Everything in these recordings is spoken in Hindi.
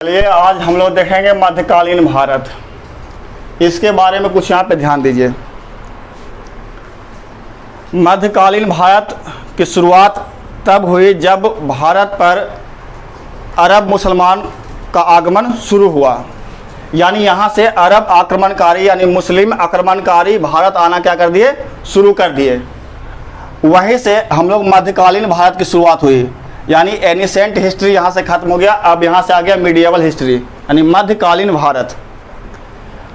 चलिए आज हम लोग देखेंगे मध्यकालीन भारत। इसके बारे में कुछ यहाँ पे ध्यान दीजिए। मध्यकालीन भारत की शुरुआत तब हुई जब भारत पर अरब मुसलमान का आगमन शुरू हुआ। यानी यहाँ से अरब आक्रमणकारी यानी मुस्लिम आक्रमणकारी भारत आना क्या कर दिए, शुरू कर दिए। वहीं से हम लोग मध्यकालीन भारत की शुरुआत हुई। यानी एनिसेंट हिस्ट्री यहाँ से खत्म हो गया, अब यहाँ से आ गया मीडिएवल हिस्ट्री यानी मध्यकालीन भारत।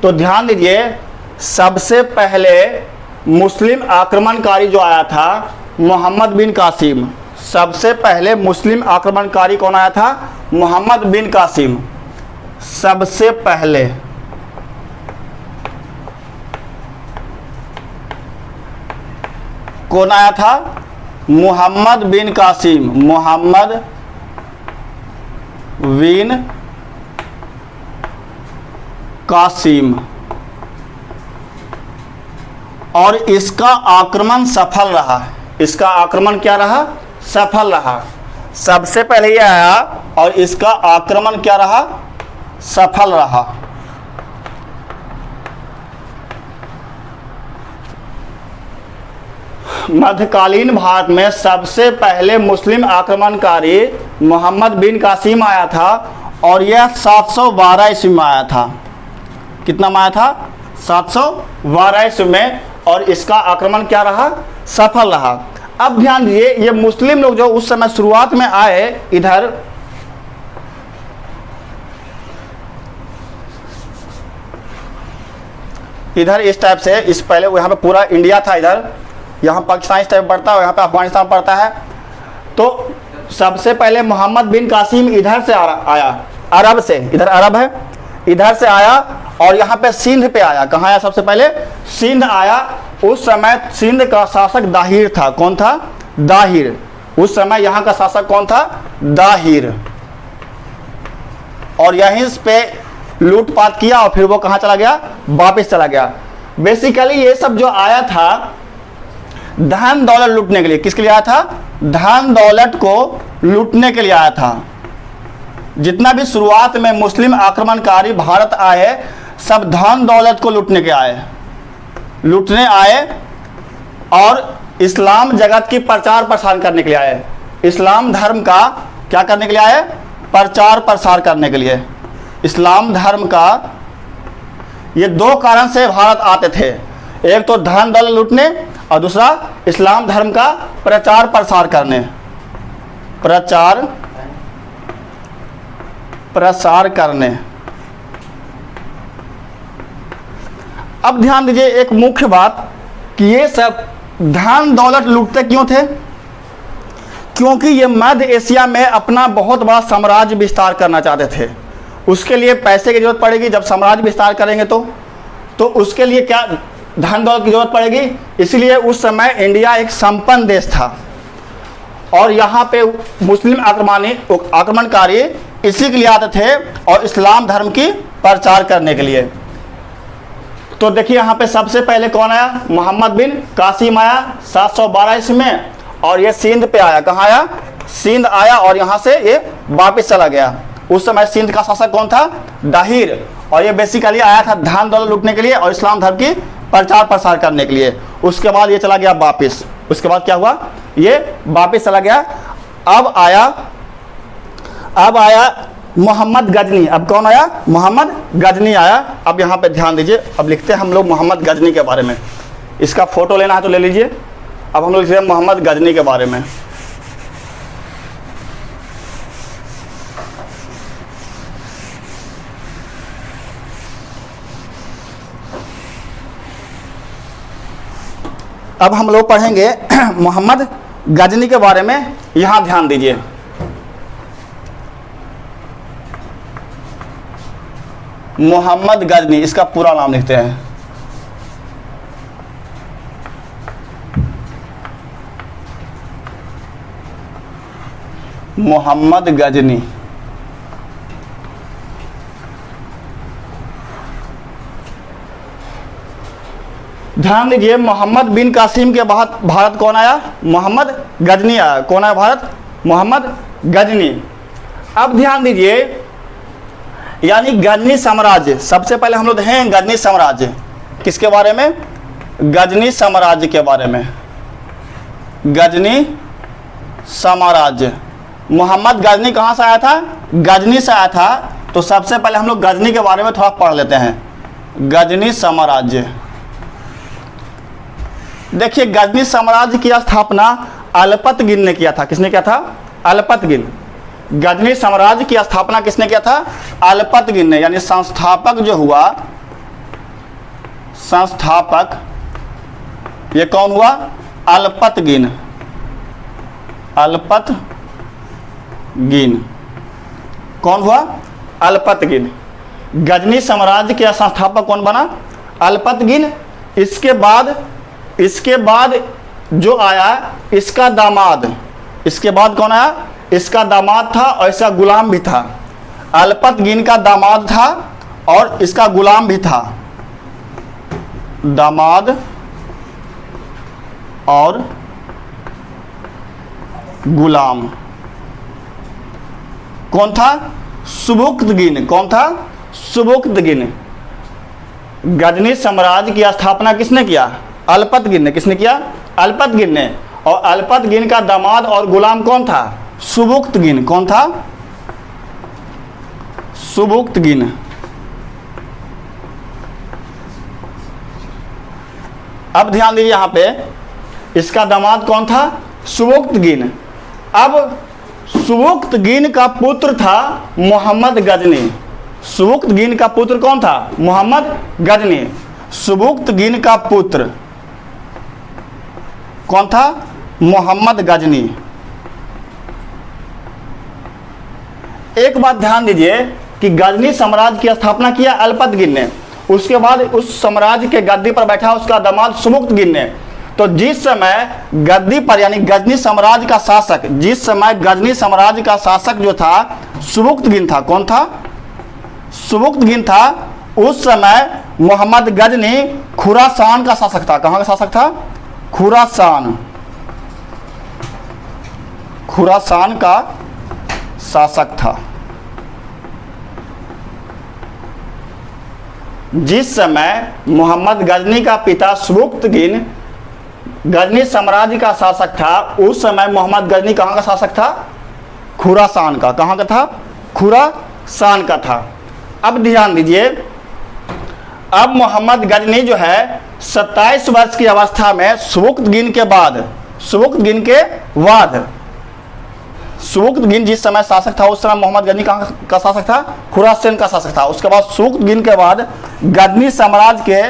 तो ध्यान दीजिए, सबसे पहले मुस्लिम आक्रमणकारी जो आया था मोहम्मद बिन कासिम। सबसे पहले मुस्लिम आक्रमणकारी कौन आया था? मोहम्मद बिन कासिम। सबसे पहले कौन आया था? मोहम्मद बिन कासिम। मोहम्मद बिन कासिम। और इसका आक्रमण सफल रहा। इसका आक्रमण क्या रहा? सफल रहा। सबसे पहले ये आया और इसका आक्रमण क्या रहा? सफल रहा। मध्यकालीन भारत में सबसे पहले मुस्लिम आक्रमणकारी मोहम्मद बिन कासिम आया था और यह 712 ईस्वी में आया था। कितना में आया था? 712 ईस्वी में। और इसका आक्रमण क्या रहा? सफल रहा। अब ध्यान दीजिए, ये मुस्लिम लोग जो उस समय शुरुआत में आए इधर इस टाइप से, इस पहले यहाँ पे पूरा इंडिया था, इधर यहाँ पाकिस्तान इस टाइप पड़ता है, यहाँ पे अफगानिस्तान पड़ता है। तो सबसे पहले मोहम्मद बिन कासिम इधर से आया, अरब से, इधर अरब है, इधर से आया और यहाँ पे सिंध पे आया। कहाँ आया? सबसे पहले सिंध आया। उस समय सिंध का शासक दाहिर था। कौन था? दाहिर। उस समय यहाँ का शासक कौन था? दाहिर। और यहीं पे लूटपाट किया और फिर वो कहाँ चला गया? वापस चला गया। बेसिकली ये सब जो आया था धन दौलत लूटने के लिए। किसके लिए आया था? धन दौलत को लूटने के लिए आया था। जितना भी शुरुआत में मुस्लिम आक्रमणकारी भारत आए सब धन दौलत को लूटने आए और इस्लाम जगत की प्रचार प्रसार करने के लिए आए। इस्लाम धर्म का क्या करने के लिए आए? प्रचार प्रसार करने के लिए। इस्लाम धर्म का ये दो कारण से भारत आते थे, एक तो धन दौलत लूटने और दूसरा इस्लाम धर्म का प्रचार प्रसार करने। प्रचार प्रसार करने। अब ध्यान दीजिए एक मुख्य बात कि ये सब धन दौलत लूटते क्यों थे? क्योंकि ये मध्य एशिया में अपना बहुत बड़ा साम्राज्य विस्तार करना चाहते थे। उसके लिए पैसे की जरूरत पड़ेगी। जब साम्राज्य विस्तार करेंगे तो उसके लिए क्या धन दौलत की जरूरत पड़ेगी। इसलिए उस समय इंडिया एक संपन्न देश था और यहाँ पे मुस्लिम आक्रमणकारी इसी के लिए आते थे और इस्लाम धर्म की प्रचार करने के लिए। तो देखिए यहाँ पे सबसे पहले कौन आया? मोहम्मद बिन कासिम आया 712 ईस्वी में और ये सिंध पे आया। कहाँ आया? सिंध आया और यहाँ से ये वापस चला गया। उस समय सिंध का शासक कौन था? दाहिर। और ये बेसिकली आया था धन दौलत लूटने के लिए और इस्लाम धर्म की प्रचार प्रसार करने के लिए। उसके बाद ये चला गया वापस। उसके बाद क्या हुआ? ये वापस चला गया। अब आया मोहम्मद गजनी। अब कौन आया? मोहम्मद गजनी आया। अब यहाँ पे ध्यान दीजिए, अब लिखते हैं हम लोग मोहम्मद गजनी के बारे में। इसका फोटो लेना है तो ले लीजिए। अब हम लोग लिखते हैं मोहम्मद गजनी के बारे में। अब हम लोग पढ़ेंगे मोहम्मद गजनी के बारे में। यहाँ ध्यान दीजिए, मोहम्मद गजनी, इसका पूरा नाम लिखते हैं। मोहम्मद गजनी। ध्यान दीजिए, मोहम्मद बिन कासिम के बाद भारत कौन आया? मोहम्मद गजनी आया। कौन आया भारत? मोहम्मद गजनी। अब ध्यान दीजिए, यानी गजनी साम्राज्य। सबसे पहले हम लोग हैं गजनी साम्राज्य, किसके बारे में? गजनी साम्राज्य के बारे में। गजनी साम्राज्य, मोहम्मद गजनी कहाँ से आया था? गजनी से आया था। तो सबसे पहले हम लोग गजनी के बारे में थोड़ा पढ़ लेते हैं। गजनी साम्राज्य, देखिए गजनी साम्राज्य की स्थापना अलपतगिन ने किया था। किसने किया था? अलपतगिन। गजनी साम्राज्य की स्थापना किसने किया था? अलपतगिन ने। यानी संस्थापक जो हुआ, संस्थापक ये कौन हुआ? अलपतगिन। अलपतगिन कौन हुआ? अलपतगिन। गजनी साम्राज्य के संस्थापक कौन बना? अलपतगिन। इसके बाद जो आया इसका दामाद, इसके बाद कौन आया? इसका दामाद था और इसका गुलाम भी था। अलपतगिन का दामाद था और इसका गुलाम भी था। दामाद और गुलाम कौन था? सुबुक्तगिन। कौन था? सुबुक्तगिन। गजनी साम्राज्य की स्थापना किसने किया? अलपतगिन ने। किसने किया? अलपतगिन ने। और अलपतगिन का दामाद और गुलाम कौन था? सुबुक्तगिन। कौन था? सुबुक्तगिन। अब ध्यान दीजिए यहां पे, इसका दामाद कौन था? सुबुक्तगिन। अब सुबुक्तगिन का पुत्र था मोहम्मद गजनी। सुबुक्तगिन का पुत्र कौन था? मोहम्मद गजनी। सुबुक्तगिन का पुत्र कौन था? मोहम्मद गजनी। एक बात ध्यान दीजिए कि गजनी साम्राज्य की स्थापना किया अलपतगिन ने, उसके बाद उस साम्राज्य के गद्दी पर बैठा उसका दामाद सुबुक्तगिन ने। तो जिस समय गद्दी पर यानी गजनी साम्राज्य का शासक, जिस समय गजनी साम्राज्य का शासक जो था सुबुक्तगिन था। कौन था? सुबुक्तगिन था। उस समय मोहम्मद गजनी खुरासान का शासक था। कहाँ का शासक था? खुरासान। खुरासान का शासक था। जिस समय मोहम्मद गजनी का पिता सुबुक्तगिन गजनी साम्राज्य का शासक था, उस समय मोहम्मद गजनी कहाँ का शासक था? खुरासान का। कहाँ का था? खुरासान का था। अब ध्यान दीजिए, अब मोहम्मद गजनी जो है 27 वर्ष की अवस्था में सुबुक्तगिन के बाद सुबुक्तगिन जिस समय शासक था उस समय मोहम्मद गजनी कहाँ का शासक था? खुरासान का शासक था। उसके बाद सुबुक्तगिन के बाद गजनी साम्राज्य के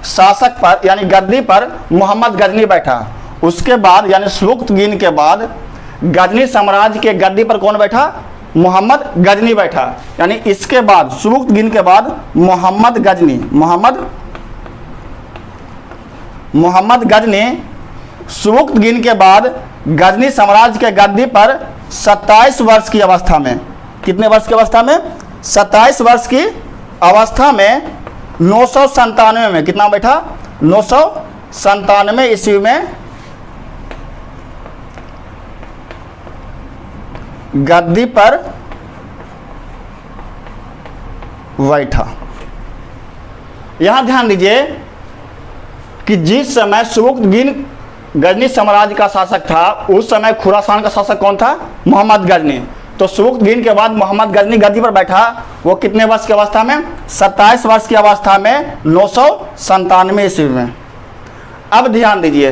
शासक पर यानी गद्दी पर मोहम्मद गजनी बैठा। उसके बाद यानी सुबुक्तगिन के बाद गजनी साम्राज्य के गद्दी पर कौन बैठा? मोहम्मद गजनी बैठा। यानी इसके बाद सुबुक्तगिन के बाद मोहम्मद गजनी सुबुक्तगिन के बाद गजनी साम्राज्य के गद्दी पर 27 वर्ष की अवस्था में, कितने वर्ष की अवस्था में? 27 वर्ष की अवस्था में 997 में कितना बैठा? 997 ईस्वी में गद्दी पर बैठा। यहां ध्यान दीजिए कि जिस समय सुबुक्तगिन गजनी साम्राज्य का शासक था उस समय खुरासान का शासक कौन था? मोहम्मद गजनी। तो सुबुक्तगिन के बाद मोहम्मद गजनी गद्दी पर बैठा। वो कितने वर्ष की अवस्था में? 27 वर्ष की अवस्था में 997 ईस्वी में। अब ध्यान दीजिए,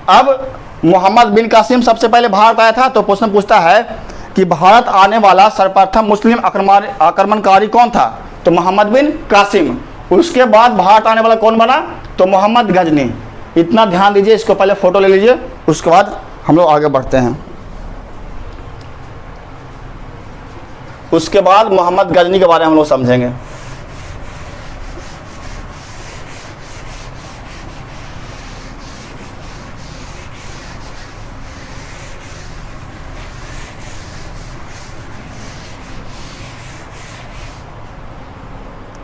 अब मोहम्मद बिन कासिम सबसे पहले भारत आया था। तो प्रश्न पूछता है कि भारत आने वाला सर्वप्रथम मुस्लिम आक्रमणकारी कौन था? तो मोहम्मद बिन कासिम। उसके बाद भारत आने वाला कौन बना? तो मोहम्मद गजनी। इतना ध्यान दीजिए, इसको पहले फोटो ले लीजिए, उसके बाद हम लोग आगे बढ़ते हैं। उसके बाद मोहम्मद गजनी के बारे में हम लोग समझेंगे।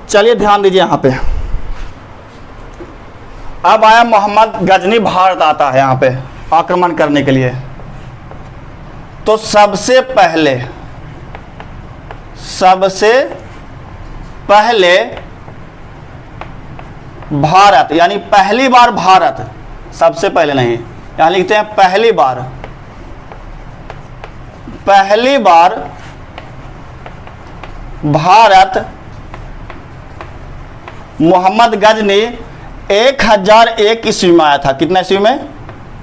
चलिए ध्यान दीजिए यहां पे, अब आया मोहम्मद गजनी भारत आता है यहां पे आक्रमण करने के लिए। तो सबसे पहले भारत, यानी पहली बार भारत, सबसे पहले नहीं, यहां लिखते हैं पहली बार भारत मोहम्मद गजनी 1001 ईस्वी में आया था। कितना ईस्वी में?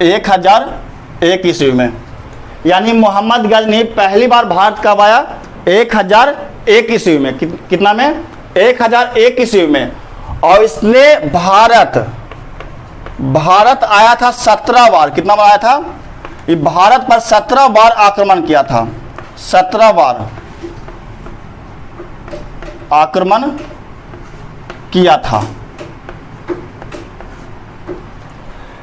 1001 ईस्वी में। यानी मोहम्मद गजनी पहली बार भारत कब आया? 1001 ईस्वी में। कितना में? 1001 ईस्वी में। और इसने भारत आया था 17 बार। कितना बार आया था? ये भारत पर 17 बार आक्रमण किया था। 17 बार आक्रमण किया था।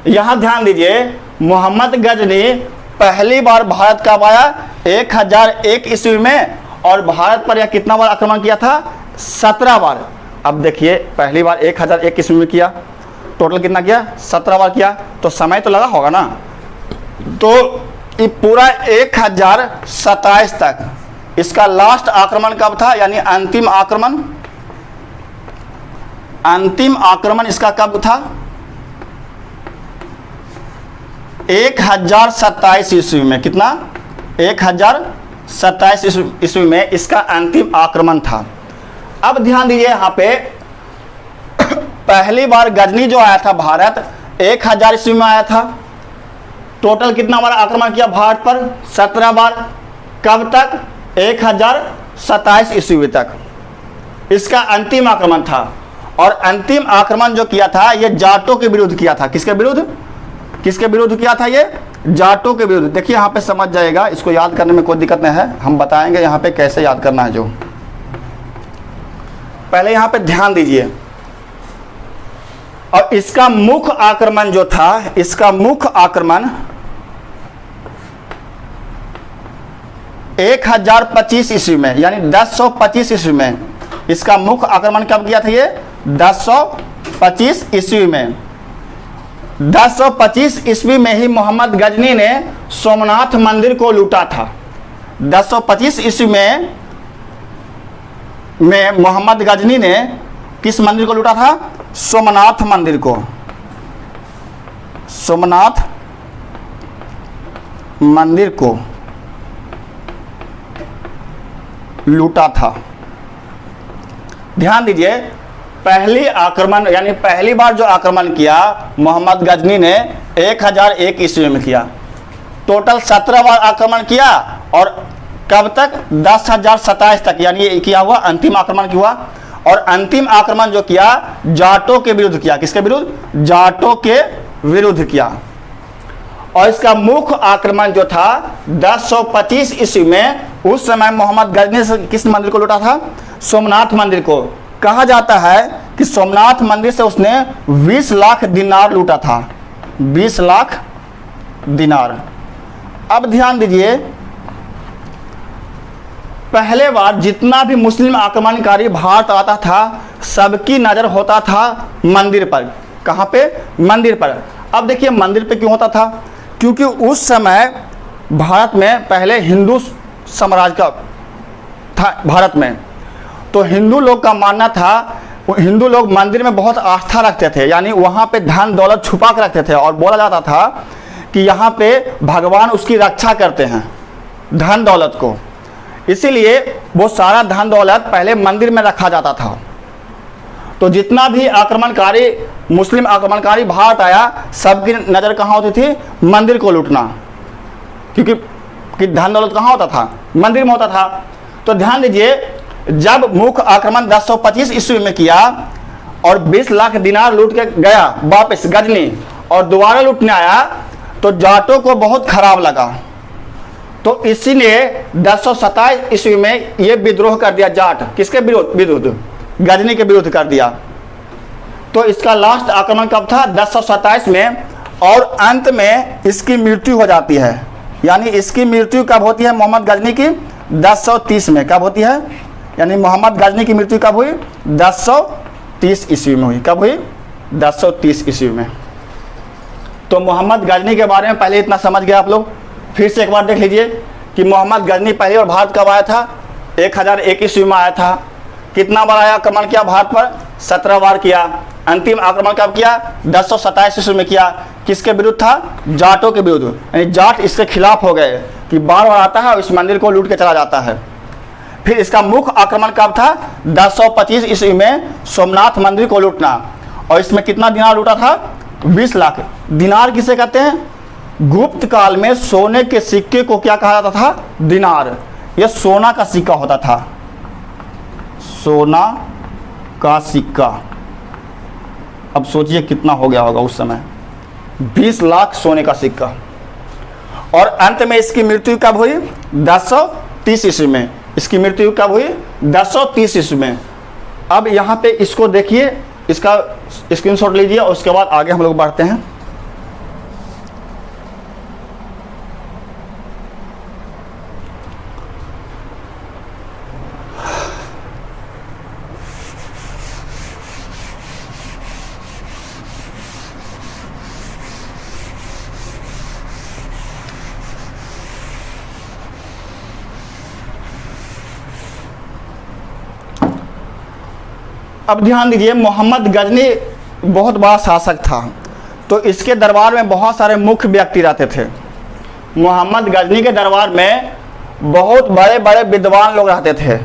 यहां ध्यान दीजिए, मोहम्मद गजनी पहली बार भारत कब आया? 1001 ईस्वी में। और भारत पर यह कितना बार आक्रमण किया था? 17 बार। अब देखिए, पहली बार 1001 ईस्वी में किया, टोटल कितना किया? 17 बार किया, तो समय तो लगा होगा ना। तो ये पूरा 1027 तक इसका लास्ट आक्रमण कब था? यानी अंतिम आक्रमण इसका कब था? 1027 ईस्वी में। कितना? 1027 ईस्वी में इसका अंतिम आक्रमण था। अब ध्यान दीजिए, यहाँ पे पहली बार गजनी जो आया था भारत 1000 ईस्वी में आया था। टोटल कितना बार आक्रमण किया भारत पर? 17 बार। कब तक? 1027 ईस्वी तक इसका अंतिम आक्रमण था। और अंतिम आक्रमण जो किया था ये जाटों के विरुद्ध किया था। किसके विरुद्ध किया था? ये जाटों के विरुद्ध। देखिए यहाँ पे समझ जाएगा, इसको याद करने में कोई दिक्कत नहीं है, हम बताएंगे यहाँ पे कैसे याद करना है। जो पहले यहाँ पे ध्यान दीजिए, और इसका मुख्य आक्रमण जो था, इसका मुख्य आक्रमण 1025 ईस्वी में, यानी 1025 ईस्वी में इसका मुख्य आक्रमण कब किया था? ये 1025 ईस्वी में। 1025 ईस्वी में ही मोहम्मद गजनी ने सोमनाथ मंदिर को लूटा था। 1025 ईस्वी में मोहम्मद गजनी ने किस मंदिर को लूटा था? सोमनाथ मंदिर को। सोमनाथ मंदिर को लूटा था। ध्यान दीजिए, पहली आक्रमण यानी पहली बार जो आक्रमण किया मोहम्मद गजनी ने 1001 ईस्वी में किया। टोटल 17 बार आक्रमण किया, और कब तक? 10,027 तक, यानी ये किया हुआ अंतिम आक्रमण हुआ। और अंतिम आक्रमण जो किया जाटों के विरुद्ध किया। किसके विरुद्ध? जाटों के विरुद्ध किया। और इसका मुख्य आक्रमण जो था 1025 ईस्वी में, उस समय मोहम्मद गजनी से किस मंदिर को लूटा था? सोमनाथ मंदिर को। कहा जाता है कि सोमनाथ मंदिर से उसने 20 लाख दिनार लूटा था। 20 लाख दिनार। अब ध्यान दीजिए, पहले बार जितना भी मुस्लिम आक्रमणकारी भारत आता था सबकी नज़र होता था मंदिर पर। कहाँ पे? मंदिर पर। अब देखिए मंदिर पे क्यों होता था? क्योंकि उस समय भारत में पहले हिंदू साम्राज्य का था भारत में। तो हिंदू लोग का मानना था, हिंदू लोग मंदिर में बहुत आस्था रखते थे, यानी वहाँ पे धन दौलत छुपा कर रखते थे। और बोला जाता था कि यहाँ पे भगवान उसकी रक्षा करते हैं, धन दौलत को। इसीलिए वो सारा धन दौलत पहले मंदिर में रखा जाता था। तो जितना भी आक्रमणकारी मुस्लिम आक्रमणकारी भारत आया, सबकी नज़र कहाँ होती थी? मंदिर को लूटना। क्योंकि धन दौलत कहाँ होता था? मंदिर में होता था। तो ध्यान दीजिए, जब मुख्य आक्रमण 1025 ईस्वी में किया और 20 लाख दिनार लूट के गया वापस गजनी, और दोबारा लूटने आया, तो जाटों को बहुत खराब लगा। तो इसीलिए 1027 ईस्वी में ये विद्रोह कर दिया जाट। किसके विरुद्ध? गजनी के विरुद्ध कर दिया। तो इसका लास्ट आक्रमण कब था? 1027 में। और अंत में इसकी मृत्यु हो जाती है। यानी इसकी मृत्यु कब होती है मोहम्मद गजनी की? 1030 में। कब होती है? यानी मोहम्मद गजनी की मृत्यु कब हुई? 1030 ईस्वी में हुई। कब हुई? 1030 ईस्वी में। तो मोहम्मद गजनी के बारे में पहले इतना समझ गए आप लोग। फिर से एक बार देख लीजिए कि मोहम्मद गजनी पहली बार भारत कब आया था? 1001 ईस्वी में आया था। कितना बार आया आक्रमण किया भारत पर? 17 बार किया। अंतिम आक्रमण कब किया? 1027 ईस्वी में किया। किसके विरुद्ध था? जाटों के विरुद्ध। यानी जाट इसके खिलाफ हो गए कि बार बार आता है और इस मंदिर को लूट के चला जाता है। फिर इसका मुख्य आक्रमण कब था? 1025 ईस्वी में सोमनाथ मंदिर को लूटना। और इसमें कितना दिनार लूटा था? 20 लाख। दिनार किसे कहते हैं? गुप्त काल में सोने के सिक्के को क्या कहा जाता था? दिनार। यह सोना का सिक्का होता था, सोना का सिक्का। अब सोचिए कितना हो गया होगा उस समय, 20 लाख सोने का सिक्का। और अंत में इसकी मृत्यु कब हुई? 1030 ईस्वी में। इसकी मृत्यु कब हुई? 1030 ईस्वी में। अब यहाँ पे इसको देखिए, इसका स्क्रीनशॉट लीजिए और उसके बाद आगे हम लोग बढ़ते हैं। अब ध्यान दीजिए, मोहम्मद गजनी बहुत बड़ा शासक था, तो इसके दरबार में बहुत सारे मुख्य व्यक्ति रहते थे। मोहम्मद गजनी के दरबार में बहुत बड़े बड़े विद्वान लोग रहते थे।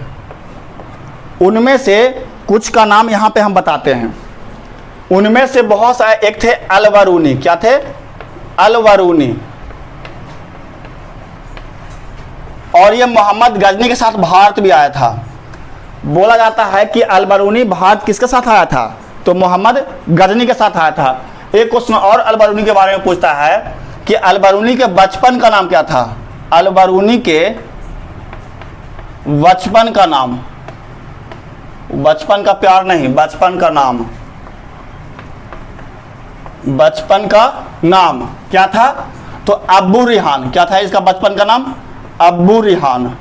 उनमें से कुछ का नाम यहाँ पे हम बताते हैं। उनमें से बहुत सारे, एक थे अल-बरूनी। क्या थे? अल-बरूनी। और ये मोहम्मद गजनी के साथ भारत भी आया था। बोला जाता है कि अल-बरूनी भारत किसके साथ आया था? तो मोहम्मद गजनी के साथ आया था। एक क्वेश्चन और अल-बरूनी के बारे में पूछता है कि अल-बरूनी के बचपन का नाम क्या था? अल-बरूनी के बचपन का नाम, बचपन का प्यार नहीं, बचपन का नाम, बचपन का नाम क्या था? तो अब्बू रिहान। क्या था इसका बचपन का नाम? अब्बू रिहान।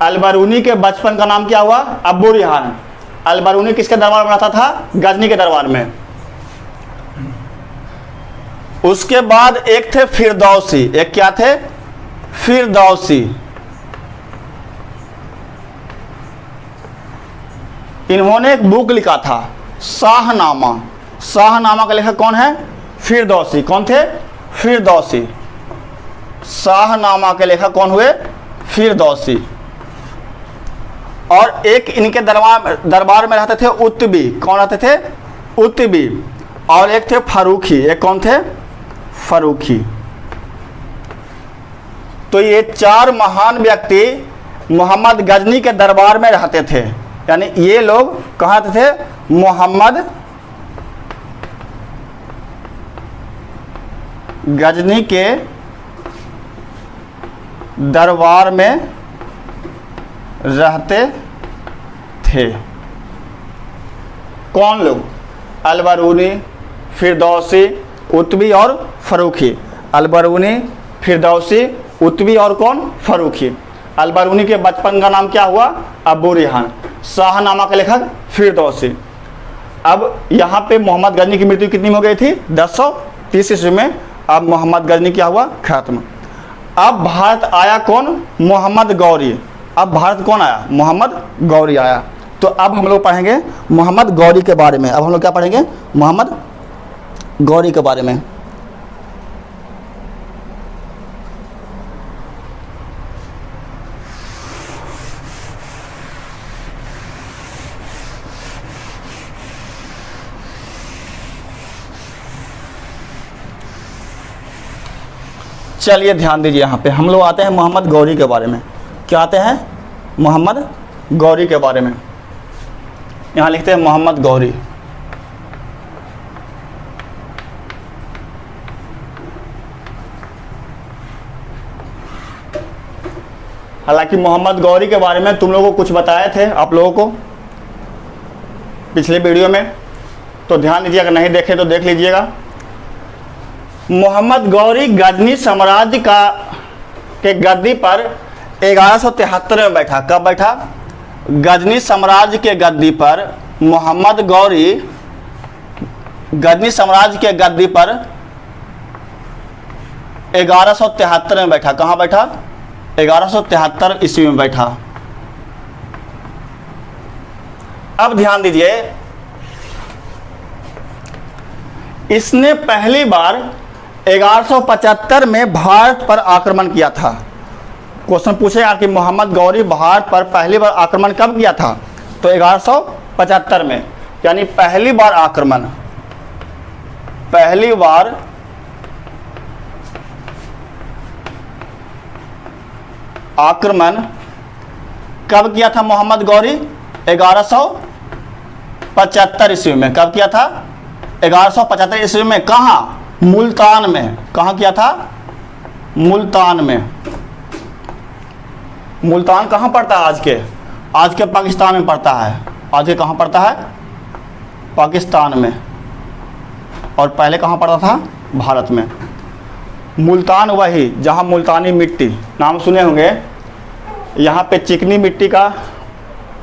अल-बरूनी के बचपन का नाम क्या हुआ? अब्बू रिहान। अल-बरूनी किसके दरबार में रहता था? गजनी के दरबार में। उसके बाद एक थे फिरदौसी। एक क्या थे? फिरदौसी। इन्होंने एक बुक लिखा था, शाहनामा। शाहनामा का लेखक कौन है? फिरदौसी। कौन थे? फिरदौसी। शाहनामा के लेखक कौन हुए? फिरदौसी। और एक इनके दरबार में रहते थे उत्तबी। कौन रहते थे? उत्तबी। और एक थे फरूखी। एक कौन थे? फरूखी। तो ये 4 महान व्यक्ति मोहम्मद गजनी के दरबार में रहते थे। यानी ये लोग कहाँ थे? मोहम्मद गजनी के दरबार में रहते थे। कौन लोग? अल-बरूनी, फिरदौसी, उत्बी और फरूखी। अल-बरूनी, फिरदौसी, उत्बी और कौन? फरूखी। अल-बरूनी के बचपन का नाम क्या हुआ? अब्बू रिहान। शाहनामा के लेखक फिरदौसी। अब यहाँ पे मोहम्मद गजनी की मृत्यु कितनी हो गई थी? 1030 ईस्वी में। अब मोहम्मद गजनी क्या हुआ? खत्म। अब भारत आया कौन? मोहम्मद गौरी। अब भारत कौन आया? मोहम्मद गौरी आया। तो अब हम लोग पढ़ेंगे मोहम्मद गौरी के बारे में। अब हम लोग क्या पढ़ेंगे? मोहम्मद गौरी के बारे में। चलिए ध्यान दीजिए, यहाँ पे हम लोग आते हैं मोहम्मद गौरी के बारे में। क्या आते हैं? मोहम्मद गौरी के बारे में। यहाँ लिखते हैं मोहम्मद गौरी। हालांकि मोहम्मद गौरी के बारे में तुम लोगों को कुछ बताए थे आप लोगों को पिछले वीडियो में, तो ध्यान दीजिए, अगर नहीं देखे तो देख लीजिएगा। मोहम्मद गौरी गजनी साम्राज्य के गद्दी पर 1173 में बैठा। कब बैठा? गजनी साम्राज्य के गद्दी पर मोहम्मद गौरी गजनी साम्राज्य के गद्दी पर 1173 में बैठा। कहाँ बैठा? 1173 ईस्वी में बैठा। अब ध्यान दीजिए, इसने पहली बार 1175 में भारत पर आक्रमण किया था। क्वेश्चन पूछे यार कि मोहम्मद गौरी भारत पर पहली बार आक्रमण कब किया था? तो 1175 में, यानी पहली बार आक्रमण कब किया था मोहम्मद गौरी? 1175 ईस्वी में। कब किया था? 1175 ईस्वी में। कहाँ? मुल्तान में। कहाँ किया था? मुल्तान में। मुल्तान कहाँ पड़ता है? आज के पाकिस्तान में पड़ता है। आज के कहाँ पड़ता है? पाकिस्तान में। और पहले कहाँ पड़ता था? भारत में। मुल्तान वही जहाँ मुल्तानी मिट्टी, नाम सुने होंगे। यहाँ पे चिकनी मिट्टी का,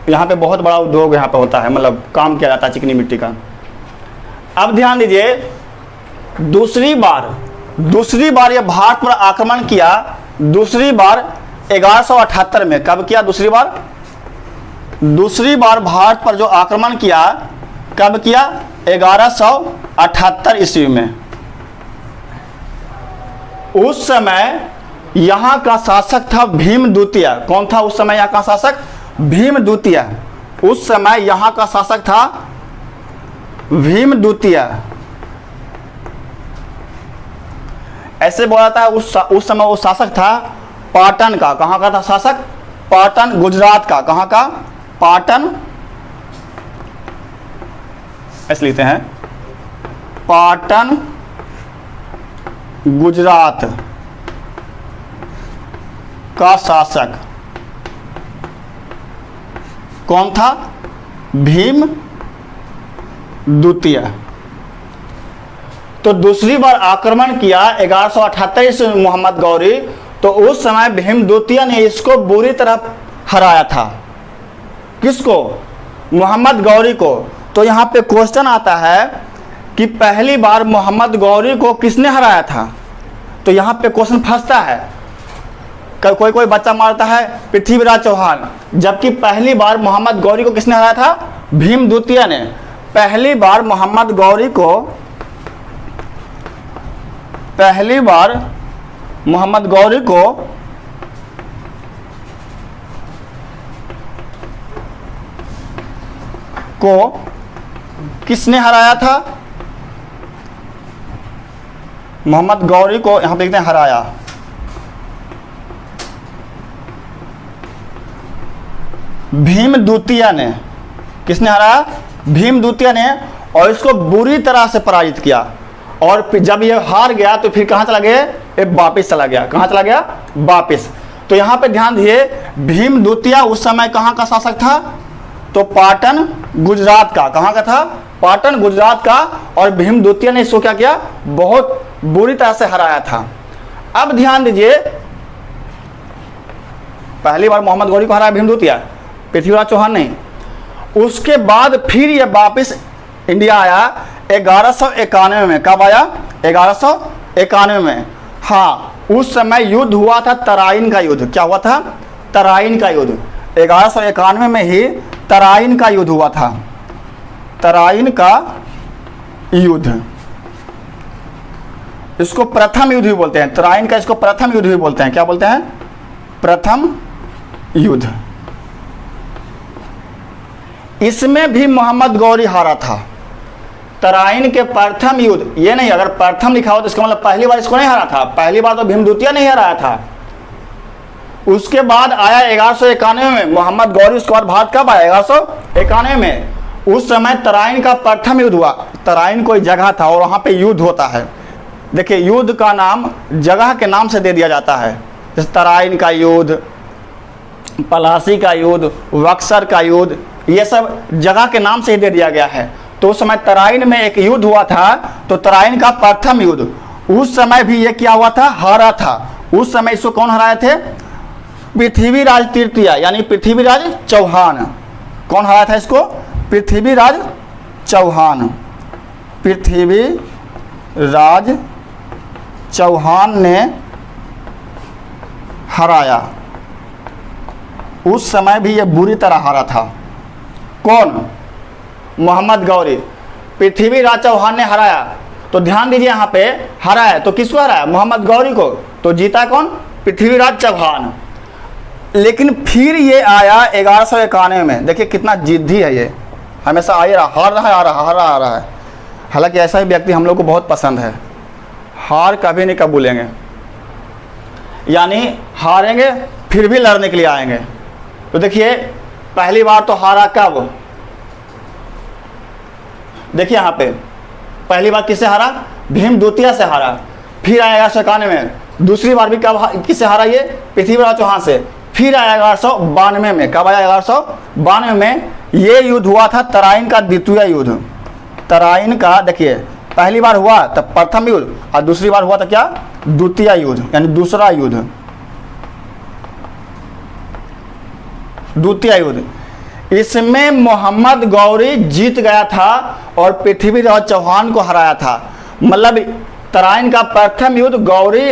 यहाँ पे बहुत बड़ा उद्योग यहाँ पे होता है, मतलब काम किया जाता है चिकनी मिट्टी का। अब ध्यान दीजिए, दूसरी बार ये भारत पर आक्रमण किया, दूसरी बार 1178 में। कब किया? दूसरी बार भारत पर जो आक्रमण किया कब किया? 1178 ईस्वी में। उस समय यहाँ का शासक था भीम द्वितीय। कौन था उस समय यहाँ का शासक? भीम द्वितीय। उस समय यहाँ का शासक था भीम द्वितीय। ऐसे बोला था उस समय वो शासक था पाटन का। कहाँ का था शासक? पाटन, गुजरात का। कहाँ का? पाटन, ऐसे लिखते हैं, पाटन गुजरात का शासक कौन था? भीम द्वितीय। तो दूसरी बार आक्रमण किया 1178 से मोहम्मद गौरी, तो उस समय भीम द्वितीय ने इसको बुरी तरह हराया था। किसको? मोहम्मद गौरी को। तो यहाँ पे क्वेश्चन आता है कि पहली बार मोहम्मद गौरी को किसने हराया था? तो यहाँ पे क्वेश्चन फंसता है। कोई बच्चा मारता है पृथ्वीराज चौहान, जबकि पहली बार मोहम्मद गौरी को किसने हराया था? भीम द्वितीय ने। पहली बार मोहम्मद गौरी को किसने हराया था? मोहम्मद गौरी को यहां देखते हैं हराया। भीम द्वितीय ने। किसने हराया? भीम द्वितीय ने, और इसको बुरी तरह से पराजित किया। और फिर जब ये हार गया तो फिर कहां चला गया? ये वापिस चला गया। कहां चला गया? वापिस। तो यहां पे ध्यान दीजिए, भीम द्वितीय उस समय कहां का शासक था? तो पाटन गुजरात का। कहां का था? पाटन गुजरात का। और भीम द्वितीय ने इसको क्या किया? बहुत बुरी तरह से हराया था। अब ध्यान दीजिए, पहली बार मोहम्मद गौरी को हराया भीम द्वितीय, पृथ्वीराज चौहान नहीं। उसके बाद फिर ये वापिस इंडिया आया 1191 में। कब आया? 1191 में। हाँ, उस समय युद्ध हुआ था तराइन का युद्ध। क्या हुआ था? तराइन का युद्ध। 1191 में ही तराइन का युद्ध हुआ था। तराइन का युद्ध, इसको प्रथम युद्ध भी बोलते हैं। तराइन का इसको प्रथम युद्ध भी बोलते हैं। क्या बोलते हैं? प्रथम युद्ध। इसमें भी मोहम्मद गौरी हारा था। तराइन के प्रथम युद्ध, ये नहीं, अगर प्रथम लिखा हो तो इसका मतलब पहली बार इसको नहीं हरा था। पहली बार तो भीम द्वितीय नहीं हराया था। उसके बाद आया 1191 में मोहम्मद गौरी। उसके बाद भारत कब आया? 1191 में। उस समय तराइन का प्रथम युद्ध हुआ। तराइन कोई जगह था और वहाँ पे युद्ध होता है। देखिए, युद्ध का नाम जगह के नाम से दे दिया जाता है। जैसे तराइन का युद्ध, पलासी का युद्ध, बक्सर का युद्ध, ये सब जगह के नाम से ही दे दिया गया है। तो उस समय तराइन में एक युद्ध हुआ था, तो तराइन का प्रथम युद्ध। उस समय भी ये क्या हुआ था? हारा था। उस समय इसको कौन हराए थे? पृथ्वीराज तृतीय, यानी पृथ्वीराज चौहान। कौन हराया था इसको? पृथ्वीराज चौहान। पृथ्वीराज चौहान ने हराया। उस समय भी ये बुरी तरह हारा था। कौन? मोहम्मद गौरी। पृथ्वीराज चौहान ने हराया, तो ध्यान दीजिए यहाँ पे हराया तो किसको हराया? मोहम्मद गौरी को। तो जीता कौन? पृथ्वीराज चौहान। लेकिन फिर ये आया 1191 में। देखिए कितना जिद्दी है ये, हमेशा आ रहा, हार रहा है, आ रहा है। हालांकि ऐसा ही व्यक्ति हम लोग को बहुत पसंद है, हार कभी नहीं कबूलेंगे, यानी हारेंगे फिर भी लड़ने के लिए आएंगे। तो देखिए पहली बार तो हारा कब? देखिए यहाँ पे पहली बार किससे हारा? भीम द्वितीय से हारा। फिर आया 1191 में। दूसरी बार भी कब किससे हारा? ये पृथ्वीराज चौहान से। फिर आया 1192 में। कब आया? 1192 में। ये युद्ध हुआ था तराइन का द्वितीय युद्ध। तराइन का देखिए पहली बार हुआ तब प्रथम युद्ध, और दूसरी बार हुआ था क्या? द्वितीय युद्ध, यानी दूसरा युद्ध, द्वितीय युद्ध। इसमें मोहम्मद गौरी जीत गया था और पृथ्वीराज चौहान को हराया था। मतलब तराइन का प्रथम युद्ध गौरी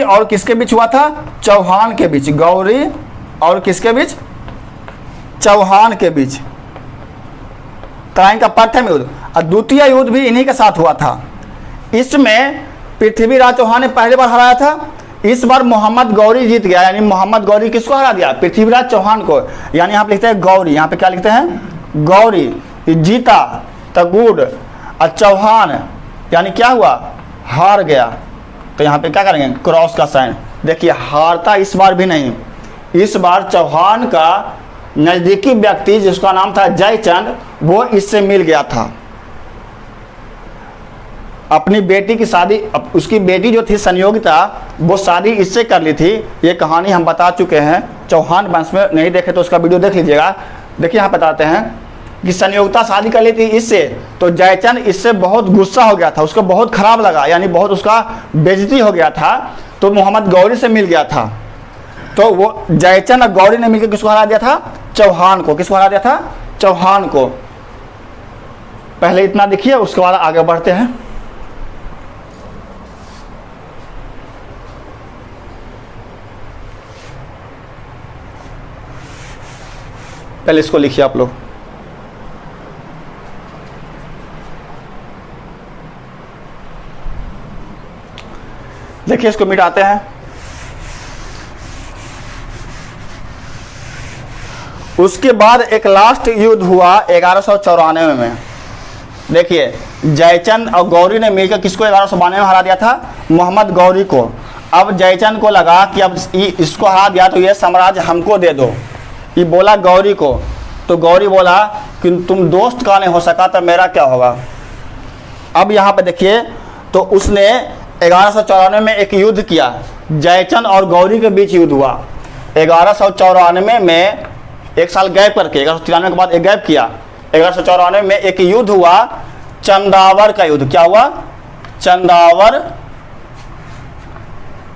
और किसके बीच हुआ था? चौहान के बीच। गौरी और किसके बीच? चौहान के बीच। तराइन का प्रथम युद्ध, और द्वितीय युद्ध भी इन्हीं के साथ हुआ था। इसमें पृथ्वीराज चौहान ने पहली बार हराया था, इस बार मोहम्मद गौरी जीत गया। यानी मोहम्मद गौरी किसको हरा दिया? पृथ्वीराज चौहान को। यानी यहाँ पे लिखते हैं गौरी, यहाँ पे क्या लिखते हैं? गौरी जीता, तगुड़, और चौहान यानी क्या हुआ? हार गया। तो यहाँ पे क्या करेंगे? क्रॉस का साइन। देखिए हारता इस बार भी नहीं, इस बार चौहान का नज़दीकी व्यक्ति जिसका नाम था जयचंद, वो इससे मिल गया था। अपनी बेटी की शादी, उसकी बेटी जो थी संयोगिता, वो शादी इससे कर ली थी। ये कहानी हम बता चुके हैं, चौहान वंश में, नहीं देखे तो उसका वीडियो देख लीजिएगा। देखिए यहाँ बताते हैं कि संयोगिता शादी कर ली थी इससे, तो जयचंद इससे बहुत गुस्सा हो गया था, उसको बहुत खराब लगा, यानी बहुत उसका बेइज्जती हो गया था, तो मोहम्मद गौरी से मिल गया था। तो वो जयचंद और गौरी ने मिलकर किसको हरा दिया था? चौहान को। किसको हरा दिया था? चौहान को। पहले इतना देखिए, उसके बाद आगे बढ़ते हैं। पहले इसको लिखिए आप लोग। देखिए इसको मिटाते हैं। उसके बाद एक लास्ट युद्ध हुआ 1194 में। देखिए जयचंद और गौरी ने मिलकर किसको 1192 में हरा दिया था? मोहम्मद गौरी को। अब जयचंद को लगा कि अब इसको हरा दिया तो ये साम्राज्य हमको दे दो, ये बोला गौरी को। तो गौरी बोला कि तुम दोस्त का नहीं हो सका तो मेरा क्या होगा। अब यहाँ पे देखिए, तो उसने 1194 में एक युद्ध किया, जयचंद और गौरी के बीच युद्ध हुआ। 1194 में एक साल गैप करके 1193 के बाद एक गैप किया। 1194 में एक युद्ध हुआ, चंदावर का युद्ध। क्या हुआ? चंदावर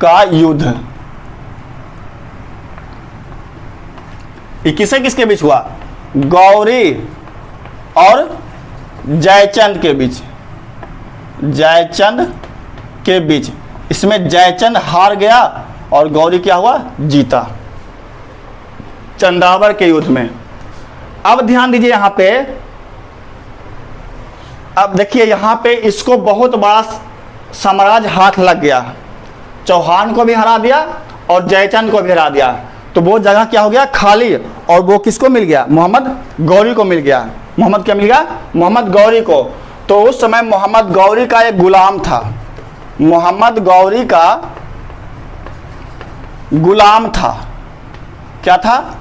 का युद्ध। किससे किसके बीच हुआ? गौरी और जयचंद के बीच। जयचंद के बीच। इसमें जयचंद हार गया और गौरी क्या हुआ? जीता, चंदावर के युद्ध में। अब ध्यान दीजिए यहाँ पे, अब देखिए यहाँ पे इसको बहुत बड़ा साम्राज्य हाथ लग गया। चौहान को भी हरा दिया और जयचंद को भी हरा दिया, तो वो जगह क्या हो गया? खाली। और वो किसको मिल गया? मोहम्मद गौरी को मिल गया। मोहम्मद क्या मिल गया? मोहम्मद गौरी को। तो उस समय मोहम्मद गौरी का एक गुलाम था, मोहम्मद गौरी का गुलाम था। क्या था?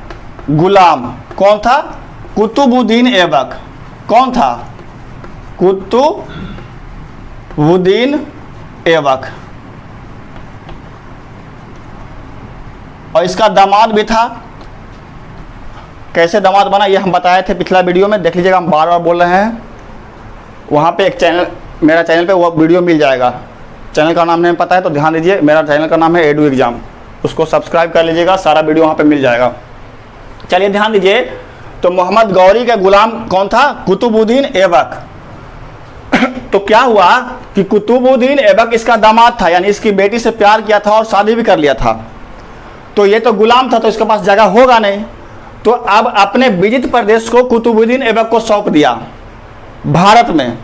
गुलाम। कौन था? कुतुबुद्दीन ऐबक। कौन था? कुतुबुद्दीन ऐबक। और इसका दामाद भी था। कैसे दामाद बना ये हम बताए थे पिछला वीडियो में, देख लीजिएगा, हम बार बार बोल रहे हैं। वहाँ पे एक चैनल, मेरा चैनल पे वो वीडियो मिल जाएगा। चैनल का नाम नहीं पता है तो ध्यान दीजिए, मेरा चैनल का नाम है एडू एग्जाम, उसको सब्सक्राइब कर लीजिएगा, सारा वीडियो वहाँ पे मिल जाएगा। चलिए ध्यान दीजिए, तो मोहम्मद गौरी का गुलाम कौन था? कुतुबुद्दीन ऐबक। तो क्या हुआ कि कुतुबुद्दीन ऐबक इसका दामाद था, यानी इसकी बेटी से प्यार किया था और शादी भी कर लिया था। तो ये तो गुलाम था, तो इसके पास जगह होगा नहीं, तो अब अपने विजित प्रदेश को कुतुबुद्दीन ऐबक को सौंप दिया भारत में।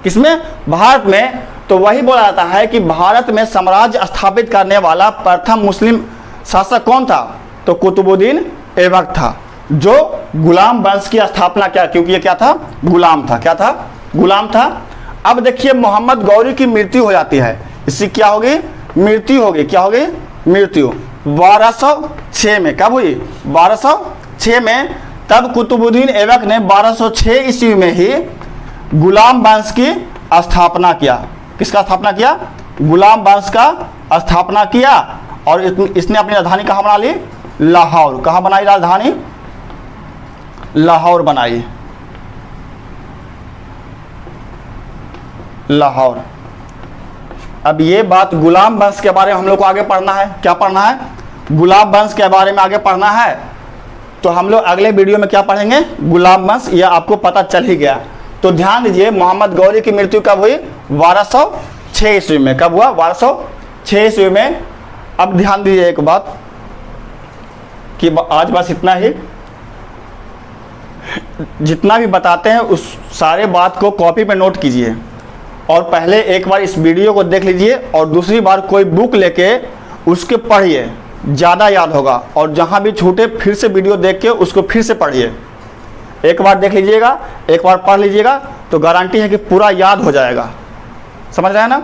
किसमें? भारत में। तो वही बोला जाता है कि भारत में साम्राज्य स्थापित करने वाला प्रथम मुस्लिम शासक कौन था? तो कुतुबुद्दीन ऐबक था, जो गुलाम वंश की स्थापना किया, क्योंकि ये क्या था? गुलाम था। क्या था? गुलाम था। अब देखिए मोहम्मद गौरी की मृत्यु हो जाती है, इसकी क्या होगी? मृत्यु होगी। क्या होगी? मृत्यु 1206 में। कब हुई? 1206 में। तब कुतुबुद्दीन ऐबक ने 1206 ईस्वी में ही गुलाम वंश की स्थापना किया। किसका स्थापना किया? गुलाम वंश का स्थापना किया। और इसने अपनी राजधानी कहाँ बना ली? लाहौर। कहाँ बनाई राजधानी? लाहौर बनाई। लाहौर। अब ये बात गुलाम वंश के बारे में हम लोग को आगे पढ़ना है। क्या पढ़ना है? गुलाम वंश के बारे में आगे पढ़ना है। तो हम लोग अगले वीडियो में क्या पढ़ेंगे? गुलाम वंश। यह आपको पता चल ही गया। तो ध्यान दीजिए, मोहम्मद गौरी की मृत्यु कब हुई? 1206 ईस्वी में। कब हुआ? 1206 ईस्वी में। अब ध्यान दीजिए एक बात कि आज बस इतना ही, जितना भी बताते हैं उस सारे बात को कॉपी पे नोट कीजिए, और पहले एक बार इस वीडियो को देख लीजिए और दूसरी बार कोई बुक लेके उसके पढ़िए, ज़्यादा याद होगा। और जहाँ भी छूटे फिर से वीडियो देख के उसको फिर से पढ़िए। एक बार देख लीजिएगा, एक बार पढ़ लीजिएगा, तो गारंटी है कि पूरा याद हो जाएगा। समझ रहे हैं ना?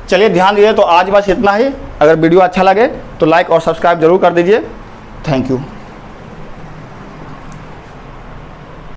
चलिए ध्यान दीजिए। तो आज बस इतना ही। अगर वीडियो अच्छा लगे तो लाइक और सब्सक्राइब जरूर कर दीजिए। Thank you.